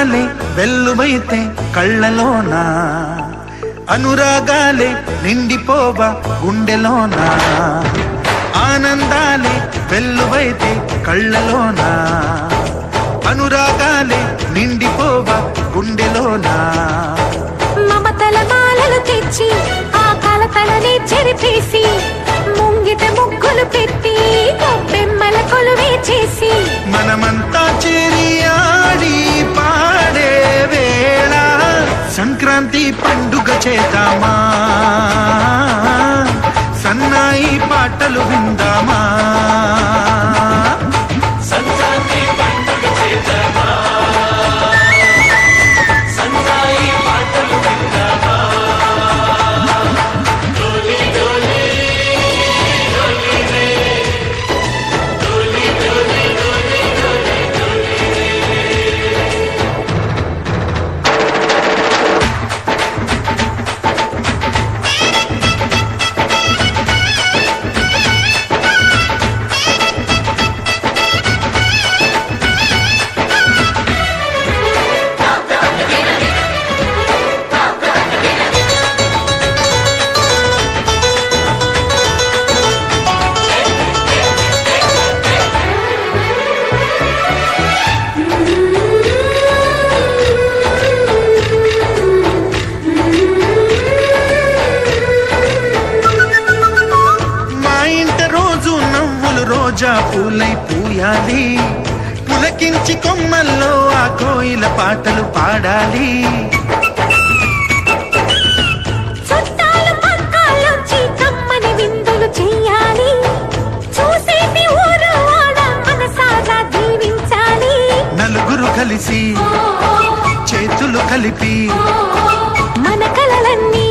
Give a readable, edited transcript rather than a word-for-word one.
అందాలే వెల్లువైతే కళ్ళలోనా, అనురాగాలే నిండిపోవా గుండెలోనా, ఆనందాలే వెల్లువైతే కళ్ళలోనా, అనురాగాలే నిండిపోవా గుండెలోనా. మమతల మాలలు తెచ్చి ఆ కలతలని చెరిపేసి ముంగిట ముగ్గులు పెట్టి బొమ్మెమ్మల కొలువే చేసి మనమంతా చేరి ఆడి పాడే వేళ సంక్రాంతి పండుగ చేద్దామా, సన్నాయి పాటలు విందామా. సంక్రాంతి పండుగ చేద్దామా, సన్నాయి పాటలు విందామా. డోలి డోలి డోలి రే, డోలి డోలి డోలి డోలి డోలి రే. రోజా పూలై పూయాలి, పులకించి కొమ్మల్లో ఆ కోయిల పాటలు పాడాలి. చుట్టాలు పక్కాలొచ్చి కమ్మని విందులు చెయ్యాలి, చూసేటి ఊరు వాడ మనసారా దీవించాలి. నలుగురు కలిసి చేతులు కలిపి మన కలలన్నీ